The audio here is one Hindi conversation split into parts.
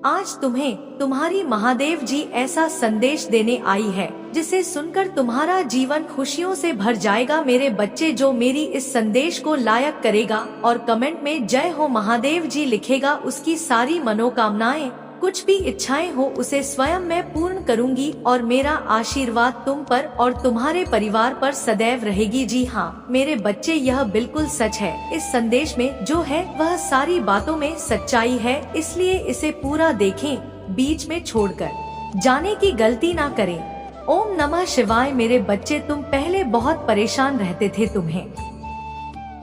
आज तुम्हें तुम्हारी महादेव जी ऐसा संदेश देने आई है जिसे सुनकर तुम्हारा जीवन खुशियों से भर जाएगा। मेरे बच्चे, जो मेरी इस संदेश को लायक करेगा और कमेंट में जय हो महादेव जी लिखेगा, उसकी सारी मनोकामनाएं, कुछ भी इच्छाएं हो, उसे स्वयं मैं पूर्ण करूंगी और मेरा आशीर्वाद तुम पर और तुम्हारे परिवार पर सदैव रहेगी। जी हाँ मेरे बच्चे, यह बिल्कुल सच है। इस संदेश में जो है वह सारी बातों में सच्चाई है, इसलिए इसे पूरा देखें, बीच में छोड़कर जाने की गलती ना करें। ओम नमः शिवाय। मेरे बच्चे, तुम पहले बहुत परेशान रहते थे, तुम्हें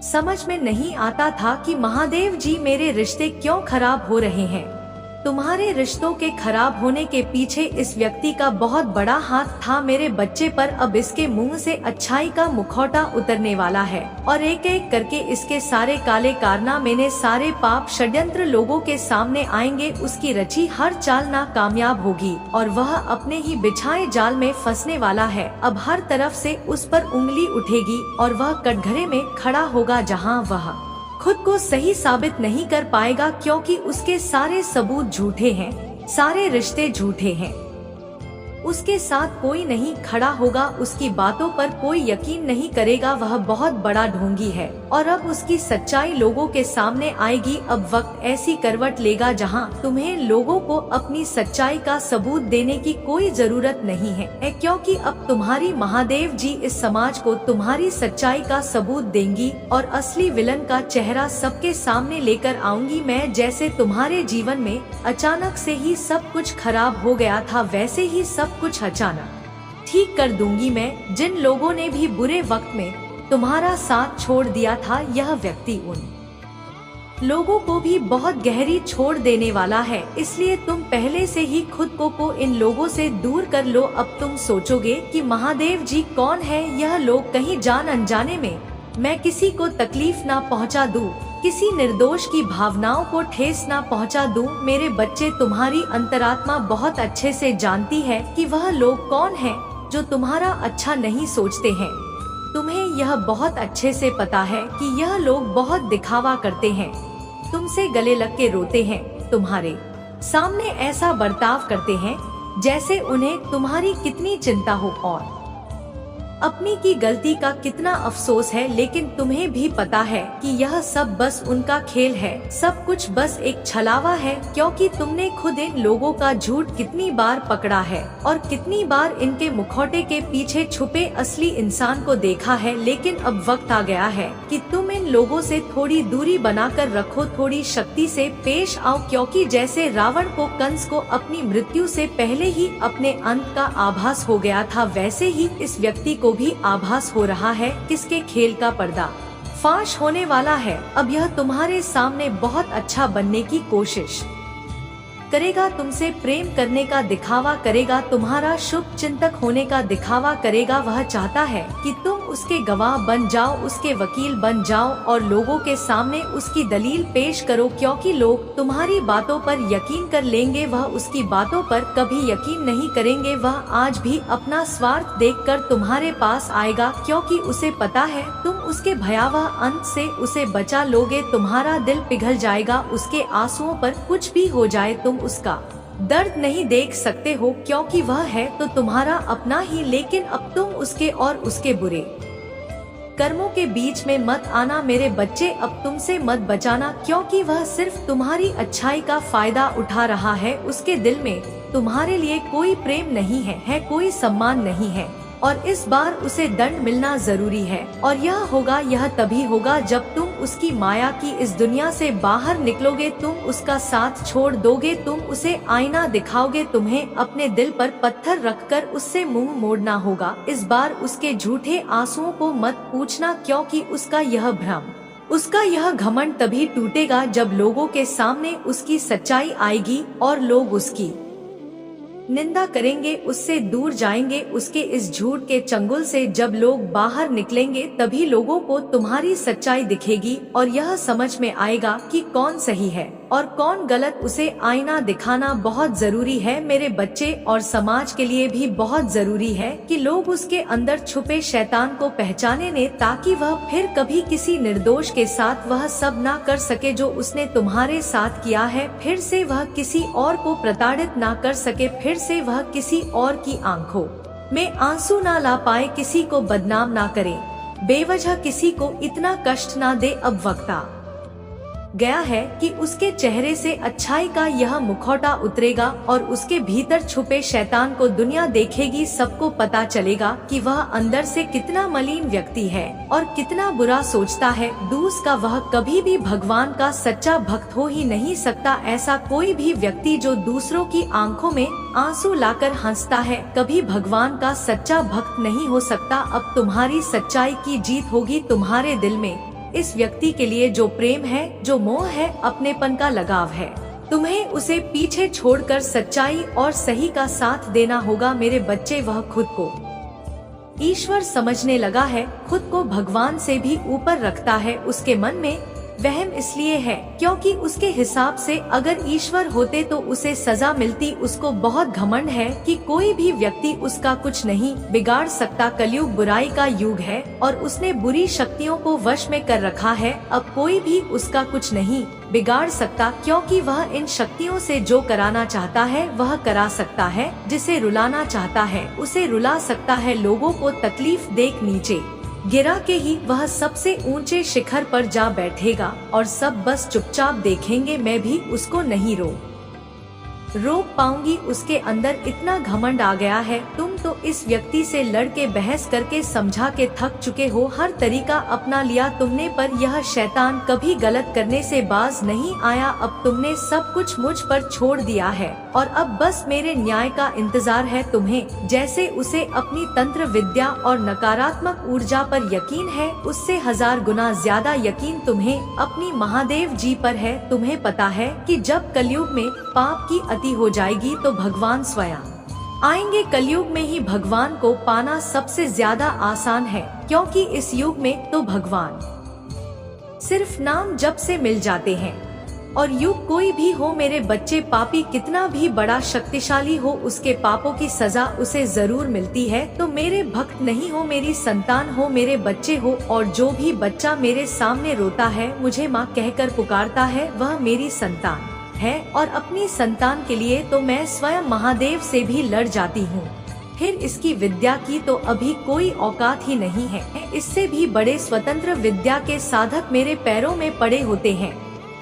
समझ में नहीं आता था कि महादेव जी मेरे रिश्ते क्यों खराब हो रहे हैं। तुम्हारे रिश्तों के खराब होने के पीछे इस व्यक्ति का बहुत बड़ा हाथ था मेरे बच्चे, पर अब इसके मुंह से अच्छाई का मुखौटा उतरने वाला है और एक एक करके इसके सारे काले कारनामे, सारे पाप षड्यंत्र लोगों के सामने आएंगे। उसकी रची हर चाल नाकामयाब होगी और वह अपने ही बिछाए जाल में फंसने वाला है। अब हर तरफ से उस पर उंगली उठेगी और वह कटघरे में खड़ा होगा जहाँ वह खुद को सही साबित नहीं कर पाएगा, क्योंकि उसके सारे सबूत झूठे हैं, सारे रिश्ते झूठे हैं। उसके साथ कोई नहीं खड़ा होगा, उसकी बातों पर कोई यकीन नहीं करेगा। वह बहुत बड़ा ढोंगी है और अब उसकी सच्चाई लोगों के सामने आएगी। अब वक्त ऐसी करवट लेगा जहां तुम्हें लोगों को अपनी सच्चाई का सबूत देने की कोई जरूरत नहीं है, क्योंकि अब तुम्हारी महादेव जी इस समाज को तुम्हारी सच्चाई का सबूत देंगी और असली विलन का चेहरा सबके सामने लेकर आऊंगी मैं। जैसे तुम्हारे जीवन में अचानक से ही सब कुछ खराब हो गया था, वैसे ही सब कुछ अचानक ठीक कर दूंगी मैं। जिन लोगों ने भी बुरे वक्त में तुम्हारा साथ छोड़ दिया था, यह व्यक्ति उन लोगों को भी बहुत गहरी छोड़ देने वाला है, इसलिए तुम पहले से ही खुद को इन लोगों से दूर कर लो। अब तुम सोचोगे कि महादेव जी कौन है, यह लोग कहीं जान अनजाने में मैं किसी को तकलीफ ना पहुंचा दूं, किसी निर्दोष की भावनाओं को ठेस ना पहुंचा दूं। मेरे बच्चे, तुम्हारी अंतरात्मा बहुत अच्छे से जानती है कि वह लोग कौन हैं जो तुम्हारा अच्छा नहीं सोचते हैं। तुम्हें यह बहुत अच्छे से पता है कि यह लोग बहुत दिखावा करते हैं, तुमसे गले लग के रोते हैं, तुम्हारे सामने ऐसा बर्ताव करते हैं जैसे उन्हें तुम्हारी कितनी चिंता हो और अपनी की गलती का कितना अफसोस है। लेकिन तुम्हें भी पता है कि यह सब बस उनका खेल है, सब कुछ बस एक छलावा है, क्योंकि तुमने खुद इन लोगों का झूठ कितनी बार पकड़ा है और कितनी बार इनके मुखौटे के पीछे छुपे असली इंसान को देखा है। लेकिन अब वक्त आ गया है कि तुम इन लोगों से थोड़ी दूरी बनाकर रखो, थोड़ी शक्ति से पेश आओ, क्योंकि जैसे रावण को कंस को अपनी मृत्यु से पहले ही अपने अंत का आभास हो गया था, वैसे ही इस व्यक्ति को भी आभास हो रहा है किसके खेल का पर्दा फाश होने वाला है। अब यह तुम्हारे सामने बहुत अच्छा बनने की कोशिश करेगा, तुमसे प्रेम करने का दिखावा करेगा, तुम्हारा शुभ चिंतक होने का दिखावा करेगा। वह चाहता है कि तुम उसके गवाह बन जाओ, उसके वकील बन जाओ और लोगों के सामने उसकी दलील पेश करो, क्योंकि लोग तुम्हारी बातों पर यकीन कर लेंगे, वह उसकी बातों पर कभी यकीन नहीं करेंगे। वह आज भी अपना स्वार्थ देखकर तुम्हारे पास आएगा, क्योंकि उसे पता है तुम उसके भयावह अंत से उसे बचा लोगे। तुम्हारा दिल पिघल जाएगा उसके आंसुओं पर, कुछ भी हो जाए तुम उसका दर्द नहीं देख सकते हो, क्योंकि वह है तो तुम्हारा अपना ही। लेकिन अब तुम उसके और उसके बुरे कर्मों के बीच में मत आना मेरे बच्चे, अब तुमसे मत बचाना, क्योंकि वह सिर्फ तुम्हारी अच्छाई का फायदा उठा रहा है। उसके दिल में तुम्हारे लिए कोई प्रेम नहीं है, कोई सम्मान नहीं है और इस बार उसे दंड मिलना जरूरी है। और यह तभी होगा जब तुम उसकी माया की इस दुनिया से बाहर निकलोगे, तुम उसका साथ छोड़ दोगे, तुम उसे आईना दिखाओगे। तुम्हें अपने दिल पर पत्थर रखकर उससे मुंह मोड़ना होगा। इस बार उसके झूठे आंसुओं को मत पूछना, क्योंकि उसका यह भ्रम, उसका यह घमंड तभी टूटेगा जब लोगों के सामने उसकी सच्चाई आएगी और लोग उसकी निंदा करेंगे, उससे दूर जाएंगे उसके इस झूठ के चंगुल से। जब लोग बाहर निकलेंगे तभी लोगों को तुम्हारी सच्चाई दिखेगी और यह समझ में आएगा कि कौन सही है और कौन गलत उसे आईना दिखाना बहुत जरूरी है मेरे बच्चे, और समाज के लिए भी बहुत जरूरी है कि लोग उसके अंदर छुपे शैतान को पहचाने ने, ताकि वह फिर कभी किसी निर्दोष के साथ वह सब ना कर सके जो उसने तुम्हारे साथ किया है। फिर से वह किसी और को प्रताड़ित ना कर सके, फिर से वह किसी और की आंखों में आंसू ना ला पाए, किसी को बदनाम ना करे, बेवजह किसी को इतना कष्ट ना दे। अब वक्त आ गया है कि उसके चेहरे से अच्छाई का यह मुखौटा उतरेगा और उसके भीतर छुपे शैतान को दुनिया देखेगी। सबको पता चलेगा कि वह अंदर से कितना मलिन व्यक्ति है और कितना बुरा सोचता है। दूसरा, वह कभी भी भगवान का सच्चा भक्त हो ही नहीं सकता। ऐसा कोई भी व्यक्ति जो दूसरों की आंखों में आंसू लाकर हंसता है, कभी भगवान का सच्चा भक्त नहीं हो सकता। अब तुम्हारी सच्चाई की जीत होगी। तुम्हारे दिल में इस व्यक्ति के लिए जो प्रेम है, जो मोह है, अपनेपन का लगाव है, तुम्हें उसे पीछे छोड़कर सच्चाई और सही का साथ देना होगा मेरे बच्चे। वह खुद को ईश्वर समझने लगा है, खुद को भगवान से भी ऊपर रखता है। उसके मन में वहम इसलिए है क्योंकि उसके हिसाब से अगर ईश्वर होते तो उसे सजा मिलती। उसको बहुत घमंड है कि कोई भी व्यक्ति उसका कुछ नहीं बिगाड़ सकता। कलयुग बुराई का युग है और उसने बुरी शक्तियों को वश में कर रखा है। अब कोई भी उसका कुछ नहीं बिगाड़ सकता, क्योंकि वह इन शक्तियों से जो कराना चाहता है वह करा सकता है। जिसे रुलाना चाहता है उसे रुला सकता है। लोगों को तकलीफ देख नीचे गिरा के ही वह सबसे ऊंचे शिखर पर जा बैठेगा और सब बस चुपचाप देखेंगे। मैं भी उसको नहीं रोक पाऊंगी। उसके अंदर इतना घमंड आ गया है। तुम तो इस व्यक्ति से लड़के बहस करके समझा के थक चुके हो, हर तरीका अपना लिया तुमने, पर यह शैतान कभी गलत करने से बाज नहीं आया। अब तुमने सब कुछ मुझ पर छोड़ दिया है और अब बस मेरे न्याय का इंतजार है तुम्हें। जैसे उसे अपनी तंत्र विद्या और नकारात्मक ऊर्जा पर यकीन है, उससे 1000 गुना ज्यादा यकीन तुम्हें अपनी महादेव जी पर है। तुम्हें पता है कि जब कलयुग में पाप की अति हो जाएगी तो भगवान स्वयं आएंगे। कलयुग में ही भगवान को पाना सबसे ज्यादा आसान है, क्योंकि इस युग में तो भगवान सिर्फ नाम जप से मिल जाते हैं। और युग कोई भी हो मेरे बच्चे, पापी कितना भी बड़ा शक्तिशाली हो, उसके पापों की सजा उसे जरूर मिलती है। तो मेरे भक्त नहीं हो, मेरी संतान हो, मेरे बच्चे हो। और जो भी बच्चा मेरे सामने रोता है, मुझे माँ कहकर पुकारता है, वह मेरी संतान है। और अपनी संतान के लिए तो मैं स्वयं महादेव से भी लड़ जाती हूँ। फिर इसकी विद्या की तो अभी कोई औकात ही नहीं है। इससे भी बड़े स्वतंत्र विद्या के साधक मेरे पैरों में पड़े होते हैं।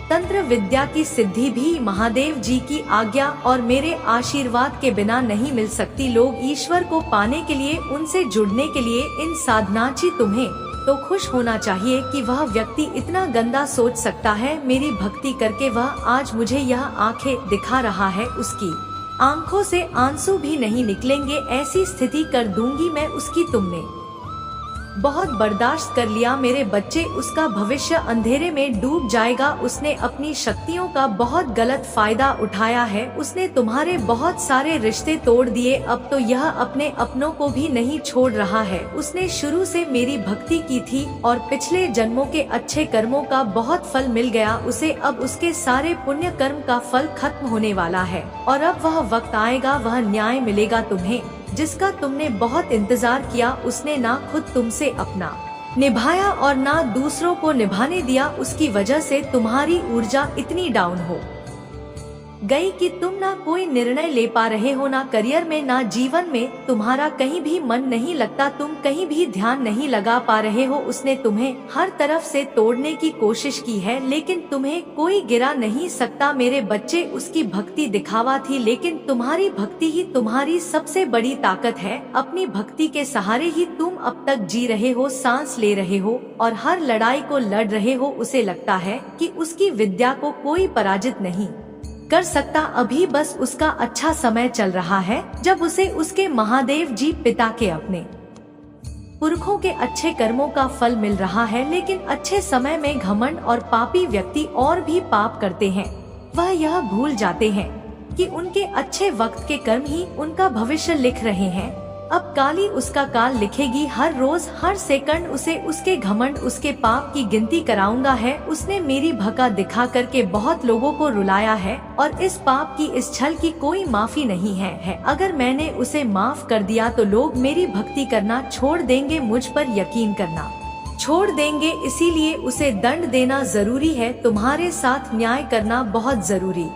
तंत्र विद्या की सिद्धि भी महादेव जी की आज्ञा और मेरे आशीर्वाद के बिना नहीं मिल सकती। लोग ईश्वर को पाने के लिए, उनसे जुड़ने के लिए इन साधनाची तुम्हें तो खुश होना चाहिए कि वह व्यक्ति इतना गंदा सोच सकता है। मेरी भक्ति करके वह आज मुझे यह आंखें दिखा रहा है, उसकी आंखों से आंसू भी नहीं निकलेंगे। ऐसी स्थिति कर दूंगी मैं उसकी। तुमने बहुत बर्दाश्त कर लिया मेरे बच्चे, उसका भविष्य अंधेरे में डूब जाएगा। उसने अपनी शक्तियों का बहुत गलत फायदा उठाया है। उसने तुम्हारे बहुत सारे रिश्ते तोड़ दिए। अब तो यह अपने अपनों को भी नहीं छोड़ रहा है। उसने शुरू से मेरी भक्ति की थी और पिछले जन्मों के अच्छे कर्मों का बहुत फल मिल गया उसे। अब उसके सारे पुण्य कर्म का फल खत्म होने वाला है और अब वह वक्त आएगा, वह न्याय मिलेगा तुम्हें, जिसका तुमने बहुत इंतजार किया। उसने ना खुद तुमसे अपना निभाया और ना दूसरों को निभाने दिया। उसकी वजह से तुम्हारी ऊर्जा इतनी डाउन हो गई कि तुम ना कोई निर्णय ले पा रहे हो, ना करियर में, ना जीवन में। तुम्हारा कहीं भी मन नहीं लगता, तुम कहीं भी ध्यान नहीं लगा पा रहे हो। उसने तुम्हें हर तरफ से तोड़ने की कोशिश की है, लेकिन तुम्हें कोई गिरा नहीं सकता मेरे बच्चे। उसकी भक्ति दिखावा थी, लेकिन तुम्हारी भक्ति ही तुम्हारी सबसे बड़ी ताकत है। अपनी भक्ति के सहारे ही तुम अब तक जी रहे हो, सांस ले रहे हो और हर लड़ाई को लड़ रहे हो। उसे लगता है कि उसकी विद्या को कोई पराजित नहीं कर सकता। अभी बस उसका अच्छा समय चल रहा है, जब उसे उसके महादेव जी पिता के अपने पुरखों के अच्छे कर्मों का फल मिल रहा है। लेकिन अच्छे समय में घमंड और पापी व्यक्ति और भी पाप करते हैं। वह यह भूल जाते हैं कि उनके अच्छे वक्त के कर्म ही उनका भविष्य लिख रहे हैं। अब काली उसका काल लिखेगी, हर रोज हर सेकंड उसे उसके घमंड उसके पाप की गिनती कराऊंगा है। उसने मेरी भका दिखा करके बहुत लोगों को रुलाया है और इस पाप की इस छल की कोई माफी नहीं है। अगर मैंने उसे माफ कर दिया तो लोग मेरी भक्ति करना छोड़ देंगे, मुझ पर यकीन करना छोड़ देंगे। इसीलिए उसे दंड देना जरूरी है, तुम्हारे साथ न्याय करना बहुत जरूरी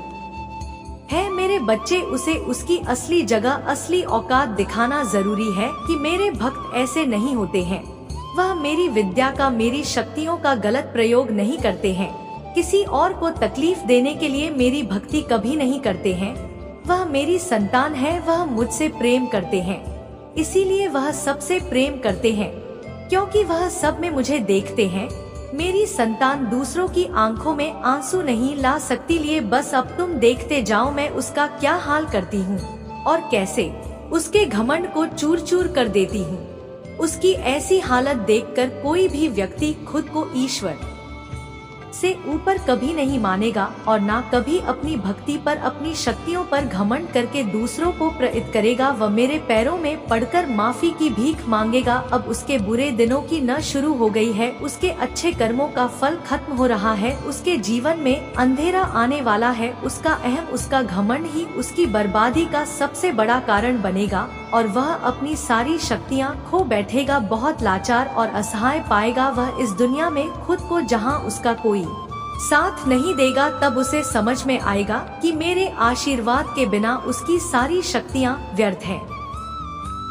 है मेरे बच्चे। उसे उसकी असली जगह असली औकात दिखाना जरूरी है कि मेरे भक्त ऐसे नहीं होते हैं। वह मेरी विद्या का मेरी शक्तियों का गलत प्रयोग नहीं करते हैं, किसी और को तकलीफ देने के लिए मेरी भक्ति कभी नहीं करते हैं। वह मेरी संतान है, वह मुझसे प्रेम करते हैं, इसीलिए वह सबसे प्रेम करते हैं क्योंकि वह सब में मुझे देखते हैं। मेरी संतान दूसरों की आंखों में आंसू नहीं ला सकती, लिए बस अब तुम देखते जाओ मैं उसका क्या हाल करती हूँ और कैसे उसके घमंड को चूर चूर कर देती हूँ। उसकी ऐसी हालत देखकर कोई भी व्यक्ति खुद को ईश्वर से ऊपर कभी नहीं मानेगा और ना कभी अपनी भक्ति पर अपनी शक्तियों पर घमंड करके दूसरों को प्रेरित करेगा। वह मेरे पैरों में पड़कर माफी की भीख मांगेगा। अब उसके बुरे दिनों की न शुरू हो गई है, उसके अच्छे कर्मों का फल खत्म हो रहा है, उसके जीवन में अंधेरा आने वाला है। उसका अहम उसका घमंड ही उसकी बर्बादी का सबसे बड़ा कारण बनेगा और वह अपनी सारी शक्तियाँ खो बैठेगा, बहुत लाचार और असहाय पाएगा वह इस दुनिया में खुद को, जहाँ उसका कोई साथ नहीं देगा। तब उसे समझ में आएगा कि मेरे आशीर्वाद के बिना उसकी सारी शक्तियाँ व्यर्थ हैं।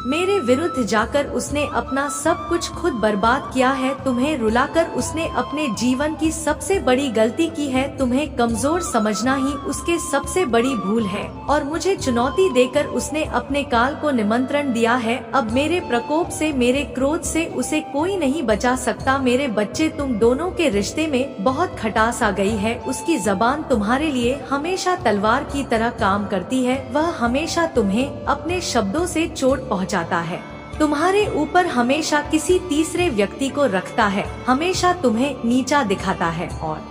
मेरे विरुद्ध जाकर उसने अपना सब कुछ खुद बर्बाद किया है। तुम्हें रुलाकर उसने अपने जीवन की सबसे बड़ी गलती की है। तुम्हें कमजोर समझना ही उसके सबसे बड़ी भूल है और मुझे चुनौती देकर उसने अपने काल को निमंत्रण दिया है। अब मेरे प्रकोप से मेरे क्रोध से उसे कोई नहीं बचा सकता। मेरे बच्चे, तुम दोनों के रिश्ते में बहुत खटास आ गई है। उसकी जबान तुम्हारे लिए हमेशा तलवार की तरह काम करती है। वह हमेशा तुम्हें अपने शब्दों से चोट जाता है, तुम्हारे ऊपर हमेशा किसी तीसरे व्यक्ति को रखता है, हमेशा तुम्हें नीचा दिखाता है और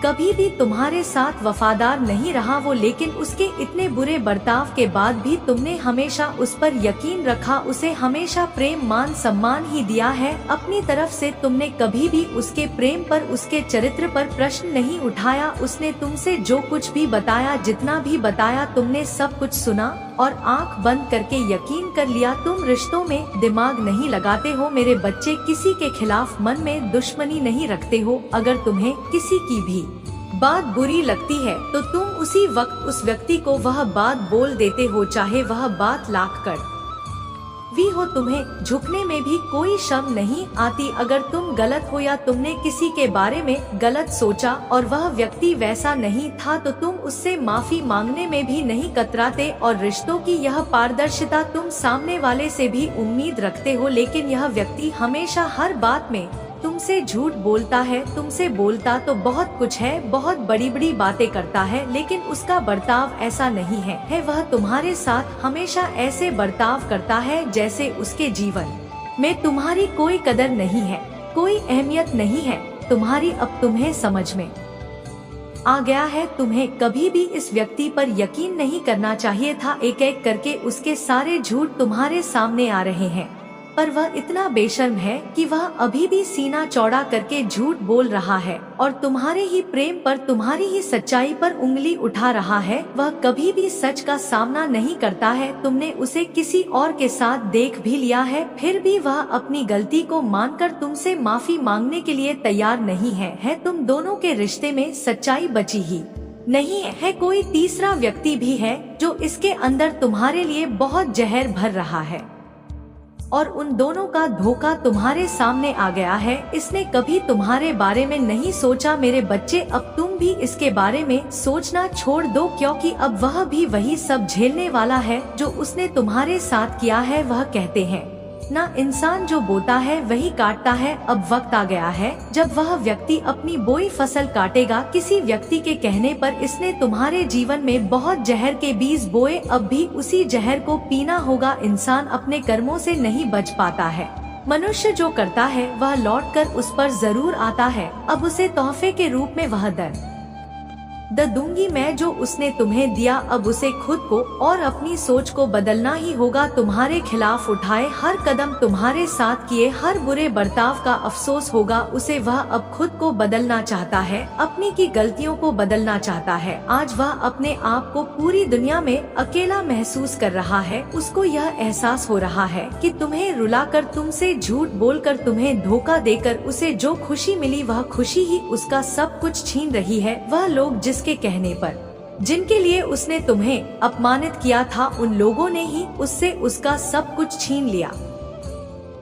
कभी भी तुम्हारे साथ वफादार नहीं रहा वो। लेकिन उसके इतने बुरे बर्ताव के बाद भी तुमने हमेशा उस पर यकीन रखा, उसे हमेशा प्रेम मान सम्मान ही दिया है। अपनी तरफ से तुमने कभी भी उसके प्रेम पर उसके चरित्र पर प्रश्न नहीं उठाया। उसने तुमसे जो कुछ भी बताया, जितना भी बताया, तुमने सब कुछ सुना और आंख बंद करके यकीन कर लिया। तुम रिश्तों में दिमाग नहीं लगाते हो मेरे बच्चे, किसी के खिलाफ मन में दुश्मनी नहीं रखते हो। अगर तुम्हें किसी की भी बात बुरी लगती है तो तुम उसी वक्त उस व्यक्ति को वह बात बोल देते हो, चाहे वह बात लाख कर भी हो। तुम्हें झुकने में भी कोई शर्म नहीं आती। अगर तुम गलत हो या तुमने किसी के बारे में गलत सोचा और वह व्यक्ति वैसा नहीं था तो तुम उससे माफी मांगने में भी नहीं कतराते। और रिश्तों की यह पारदर्शिता तुम सामने वाले से भी उम्मीद रखते हो, लेकिन यह व्यक्ति हमेशा हर बात में तुमसे झूठ बोलता है। तुमसे बोलता तो बहुत कुछ है, बहुत बड़ी बड़ी बातें करता है, लेकिन उसका बर्ताव ऐसा नहीं है। वह तुम्हारे साथ हमेशा ऐसे बर्ताव करता है जैसे उसके जीवन में तुम्हारी कोई कदर नहीं है, कोई अहमियत नहीं है। तुम्हारी अब तुम्हें समझ में आ गया है। तुम्हें कभी भी इस व्यक्ति पर यकीन नहीं करना चाहिए था। एक एक करके उसके सारे झूठ तुम्हारे सामने आ रहे हैं, पर वह इतना बेशर्म है कि वह अभी भी सीना चौड़ा करके झूठ बोल रहा है और तुम्हारे ही प्रेम पर, तुम्हारी ही सच्चाई पर उंगली उठा रहा है। वह कभी भी सच का सामना नहीं करता है। तुमने उसे किसी और के साथ देख भी लिया है, फिर भी वह अपनी गलती को मानकर तुमसे माफी मांगने के लिए तैयार नहीं है। तुम दोनों के रिश्ते में सच्चाई बची ही नहीं है। कोई तीसरा व्यक्ति भी है जो इसके अंदर तुम्हारे लिए बहुत जहर भर रहा है और उन दोनों का धोखा तुम्हारे सामने आ गया है। इसने कभी तुम्हारे बारे में नहीं सोचा मेरे बच्चे, अब तुम भी इसके बारे में सोचना छोड़ दो, क्योंकि अब वह भी वही सब झेलने वाला है जो उसने तुम्हारे साथ किया है। वह कहते हैं ना, इंसान जो बोता है वही काटता है। अब वक्त आ गया है जब वह व्यक्ति अपनी बोई फसल काटेगा। किसी व्यक्ति के कहने पर इसने तुम्हारे जीवन में बहुत जहर के बीज बोए, अब भी उसी जहर को पीना होगा। इंसान अपने कर्मों से नहीं बच पाता है, मनुष्य जो करता है वह लौटकर उस पर जरूर आता है। अब उसे तोहफे के रूप में वह दूंगी मैं जो उसने तुम्हें दिया। अब उसे खुद को और अपनी सोच को बदलना ही होगा। तुम्हारे खिलाफ उठाए हर कदम, तुम्हारे साथ किए हर बुरे बर्ताव का अफसोस होगा उसे। वह अब खुद को बदलना चाहता है, अपनी की गलतियों को बदलना चाहता है। आज वह अपने आप को पूरी दुनिया में अकेला महसूस कर रहा है। उसको यह एहसास हो रहा है कि तुम्हें रुलाकर, तुमसे झूठ बोलकर, तुम्हें धोखा देकर उसे जो खुशी मिली वह खुशी ही उसका सब कुछ छीन रही है। वह लोग जिसके कहने पर, जिनके लिए उसने तुम्हें अपमानित किया था, उन लोगों ने ही उससे उसका सब कुछ छीन लिया,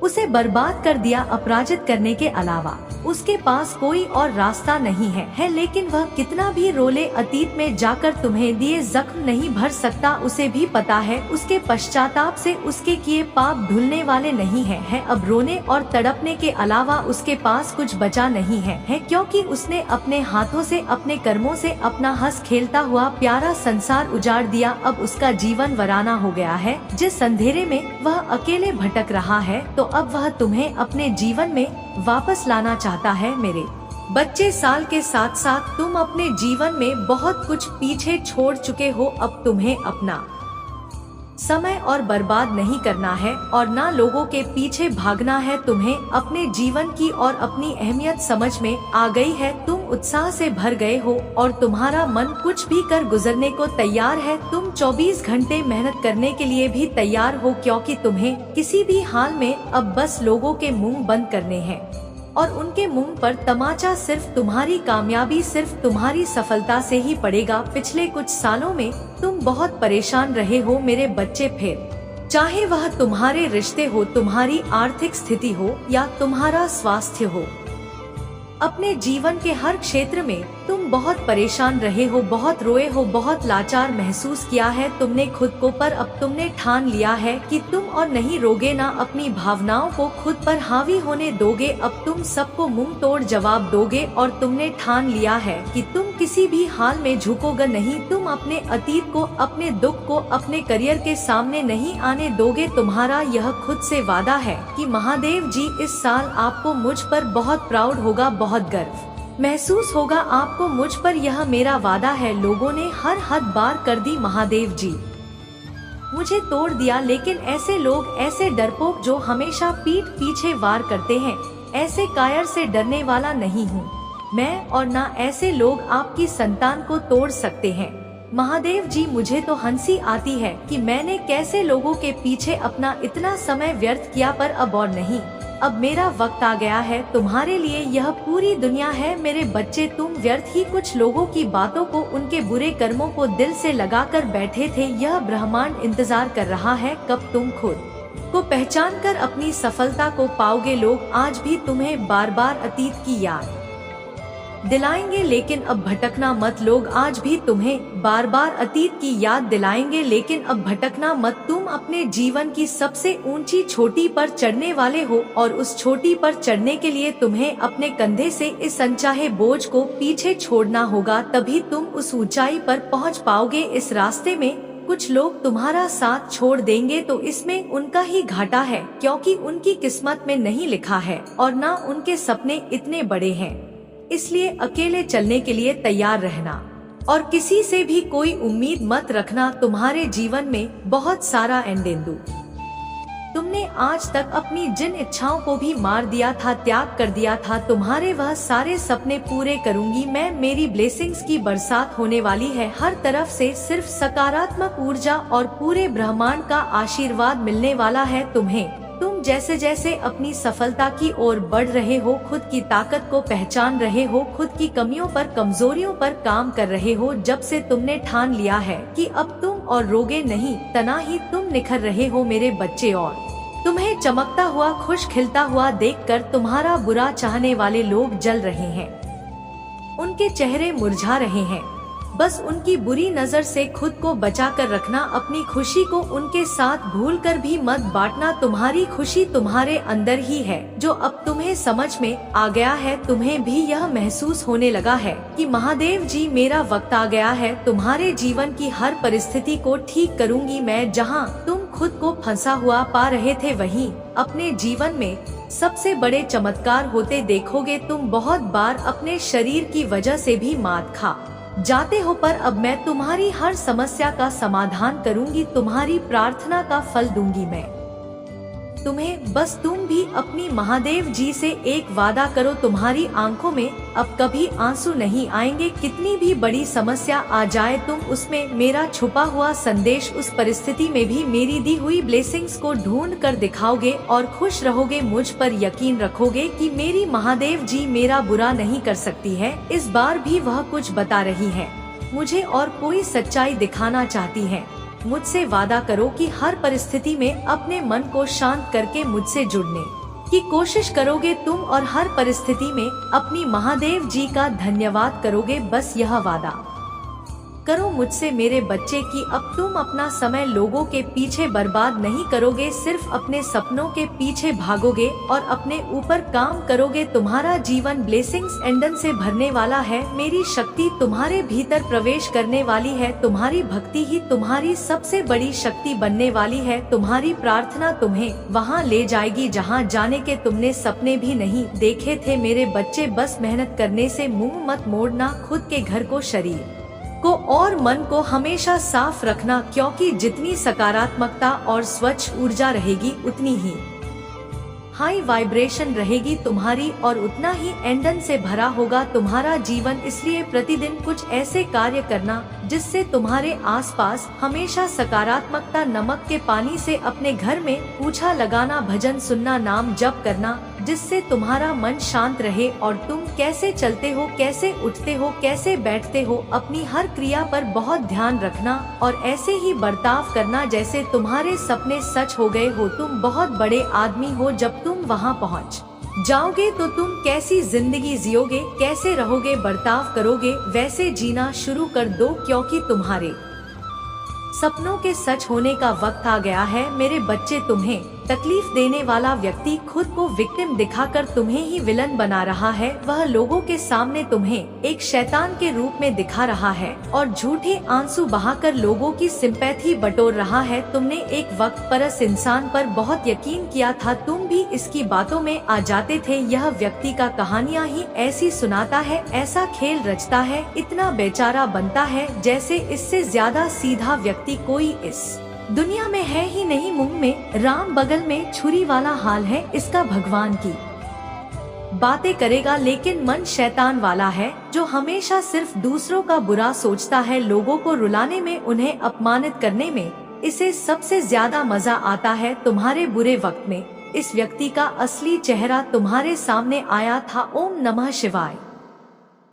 उसे बर्बाद कर दिया। अपराजित करने के अलावा उसके पास कोई और रास्ता नहीं है। लेकिन वह कितना भी रोले, अतीत में जाकर तुम्हें दिए जख्म नहीं भर सकता। उसे भी पता है उसके पश्चाताप से उसके किए पाप धुलने वाले नहीं है। अब रोने और तड़पने के अलावा उसके पास कुछ बचा नहीं है, क्योंकि उसने अपने हाथों से, अपने कर्मों से अपना हंस खेलता हुआ प्यारा संसार उजाड़ दिया। अब उसका जीवन वीराना हो गया है। जिस अंधेरे में वह अकेले भटक रहा है, तो अब वह तुम्हें अपने जीवन में वापस लाना चाहता है। मेरे बच्चे, साल के साथ साथ तुम अपने जीवन में बहुत कुछ पीछे छोड़ चुके हो। अब तुम्हें अपना समय और बर्बाद नहीं करना है और ना लोगों के पीछे भागना है। तुम्हें अपने जीवन की और अपनी अहमियत समझ में आ गई है। तुम उत्साह से भर गए हो और तुम्हारा मन कुछ भी कर गुजरने को तैयार है। तुम 24 घंटे मेहनत करने के लिए भी तैयार हो, क्योंकि तुम्हें किसी भी हाल में अब बस लोगों के मुंह बंद करने हैं और उनके मुंह पर तमाचा सिर्फ तुम्हारी कामयाबी, सिर्फ तुम्हारी सफलता से ही पड़ेगा। पिछले कुछ सालों में तुम बहुत परेशान रहे हो मेरे बच्चे, फिर चाहे वह तुम्हारे रिश्ते हो, तुम्हारी आर्थिक स्थिति हो या तुम्हारा स्वास्थ्य हो। अपने जीवन के हर क्षेत्र में तुम बहुत परेशान रहे हो, बहुत रोए हो, बहुत लाचार महसूस किया है तुमने खुद को। पर अब तुमने ठान लिया है कि तुम और नहीं रोगे, ना अपनी भावनाओं को खुद पर हावी होने दोगे। अब तुम सबको मुंह तोड़ जवाब दोगे और तुमने ठान लिया है कि तुम किसी भी हाल में झुकोगे नहीं। तुम अपने अतीत को, अपने दुख को, अपने करियर के सामने नहीं आने दोगे। तुम्हारा यह खुद से वादा है कि महादेव जी इस साल आपको मुझ पर बहुत प्राउड होगा, बहुत गर्व महसूस होगा आपको मुझ पर। यह मेरा वादा है। लोगों ने हर हद पार कर दी, महादेव जी मुझे तोड़ दिया। लेकिन ऐसे लोग, ऐसे डरपोक जो हमेशा पीठ पीछे वार करते हैं, ऐसे कायर से डरने वाला नहीं हूँ मैं, और ना ऐसे लोग आपकी संतान को तोड़ सकते हैं। महादेव जी मुझे तो हंसी आती है कि मैंने कैसे लोगों के पीछे अपना इतना समय व्यर्थ किया, पर अब और नहीं। अब मेरा वक्त आ गया है। तुम्हारे लिए यह पूरी दुनिया है मेरे बच्चे। तुम व्यर्थ ही कुछ लोगों की बातों को, उनके बुरे कर्मों को दिल से लगाकर बैठे थे। यह ब्रह्मांड इंतजार कर रहा है कब तुम खुद को पहचान कर अपनी सफलता को पाओगे। लोग आज भी तुम्हें बार बार अतीत की याद दिलाएंगे, लेकिन अब भटकना मत। लोग आज भी तुम्हें बार बार अतीत की याद दिलाएंगे, लेकिन अब भटकना मत। तुम अपने जीवन की सबसे ऊंची चोटी पर चढ़ने वाले हो और उस चोटी पर चढ़ने के लिए तुम्हें अपने कंधे से इस अनचाहे बोझ को पीछे छोड़ना होगा, तभी तुम उस ऊंचाई पर पहुंच पाओगे। इस रास्ते में कुछ लोग तुम्हारा साथ छोड़ देंगे तो इसमें उनका ही घाटा है, क्योंकि उनकी किस्मत में नहीं लिखा है और ना उनके सपने इतने बड़े हैं। इसलिए अकेले चलने के लिए तैयार रहना और किसी से भी कोई उम्मीद मत रखना। तुम्हारे जीवन में बहुत सारा एंडेंदु, तुमने आज तक अपनी जिन इच्छाओं को भी मार दिया था, त्याग कर दिया था, तुम्हारे वह सारे सपने पूरे करूंगी मैं। मेरी ब्लेसिंग्स की बरसात होने वाली है। हर तरफ से सिर्फ सकारात्मक ऊर्जा और पूरे ब्रह्मांड का आशीर्वाद मिलने वाला है तुम्हें। तुम जैसे जैसे अपनी सफलता की ओर बढ़ रहे हो, खुद की ताकत को पहचान रहे हो, खुद की कमियों पर, कमजोरियों पर काम कर रहे हो। जब से तुमने ठान लिया है कि अब तुम और रोगे नहीं, तना ही तुम निखर रहे हो मेरे बच्चे। और तुम्हें चमकता हुआ, खुश खिलता हुआ देखकर तुम्हारा बुरा चाहने वाले लोग जल रहे हैं, उनके चेहरे मुरझा रहे हैं। बस उनकी बुरी नजर से खुद को बचा कर रखना। अपनी खुशी को उनके साथ भूलकर भी मत बांटना। तुम्हारी खुशी तुम्हारे अंदर ही है, जो अब तुम्हें समझ में आ गया है। तुम्हें भी यह महसूस होने लगा है कि महादेव जी मेरा वक्त आ गया है। तुम्हारे जीवन की हर परिस्थिति को ठीक करूंगी मैं। जहां तुम खुद को फंसा हुआ पा रहे थे, वहीं अपने जीवन में सबसे बड़े चमत्कार होते देखोगे। तुम बहुत बार अपने शरीर की वजह से भी मात खा जाते हो, पर अब मैं तुम्हारी हर समस्या का समाधान करूंगी, तुम्हारी प्रार्थना का फल दूंगी मैं तुम्हें। बस तुम भी अपनी महादेव जी से एक वादा करो, तुम्हारी आंखों में अब कभी आंसू नहीं आएंगे। कितनी भी बड़ी समस्या आ जाए, तुम उसमें मेरा छुपा हुआ संदेश, उस परिस्थिति में भी मेरी दी हुई ब्लेसिंग्स को ढूंढ कर दिखाओगे और खुश रहोगे। मुझ पर यकीन रखोगे कि मेरी महादेव जी मेरा बुरा नहीं कर सकती है। इस बार भी वह कुछ बता रही है मुझे और कोई सच्चाई दिखाना चाहती है। मुझसे वादा करो कि हर परिस्थिति में अपने मन को शांत करके मुझसे जुड़ने की कोशिश करोगे तुम, और हर परिस्थिति में अपनी महादेव जी का धन्यवाद करोगे। बस यह वादा करो मुझसे मेरे बच्चे कि अब तुम अपना समय लोगों के पीछे बर्बाद नहीं करोगे, सिर्फ अपने सपनों के पीछे भागोगे और अपने ऊपर काम करोगे। तुम्हारा जीवन ब्लेसिंग्स एंडन से भरने वाला है। मेरी शक्ति तुम्हारे भीतर प्रवेश करने वाली है। तुम्हारी भक्ति ही तुम्हारी सबसे बड़ी शक्ति बनने वाली है। तुम्हारी प्रार्थना तुम्हें वहाँ ले जाएगी जहाँ जाने के तुमने सपने भी नहीं देखे थे। मेरे बच्चे, बस मेहनत करने से मुंह मत मोड़ना। खुद के घर को, शरीर को और मन को हमेशा साफ रखना, क्योंकि जितनी सकारात्मकता और स्वच्छ ऊर्जा रहेगी उतनी ही हाई वाइब्रेशन रहेगी तुम्हारी, और उतना ही एंडन से भरा होगा तुम्हारा जीवन। इसलिए प्रतिदिन कुछ ऐसे कार्य करना जिससे तुम्हारे आसपास हमेशा सकारात्मकता, नमक के पानी से अपने घर में पोछा लगाना, भजन सुनना, नाम जप करना, जिससे तुम्हारा मन शांत रहे और तुम कैसे चलते हो, कैसे उठते हो, कैसे बैठते हो, अपनी हर क्रिया पर बहुत ध्यान रखना और ऐसे ही बर्ताव करना जैसे तुम्हारे सपने सच हो गए हो। तुम बहुत बड़े आदमी हो। जब तुम वहाँ पहुँच जाओगे तो तुम कैसी जिंदगी जियोगे, कैसे रहोगे, बर्ताव करोगे, वैसे जीना शुरू कर दो, क्योंकि तुम्हारे सपनों के सच होने का वक्त आ गया है। मेरे बच्चे, तुम्हें तकलीफ देने वाला व्यक्ति खुद को विक्टिम दिखाकर तुम्हें ही विलन बना रहा है। वह लोगों के सामने तुम्हें एक शैतान के रूप में दिखा रहा है और झूठे आंसू बहाकर लोगों की सिंपैथी बटोर रहा है। तुमने एक वक्त पर इस इंसान पर बहुत यकीन किया था, तुम भी इसकी बातों में आ जाते थे। यह व्यक्ति का कहानियाँ ही ऐसी सुनाता है, ऐसा खेल रचता है, इतना बेचारा बनता है जैसे इससे ज्यादा सीधा व्यक्ति कोई इस दुनिया में है ही नहीं। मुंह में राम, बगल में छुरी वाला हाल है इसका। भगवान की बातें करेगा लेकिन मन शैतान वाला है, जो हमेशा सिर्फ दूसरों का बुरा सोचता है। लोगों को रुलाने में, उन्हें अपमानित करने में इसे सबसे ज्यादा मजा आता है। तुम्हारे बुरे वक्त में इस व्यक्ति का असली चेहरा तुम्हारे सामने आया था। ओम नमः शिवाय।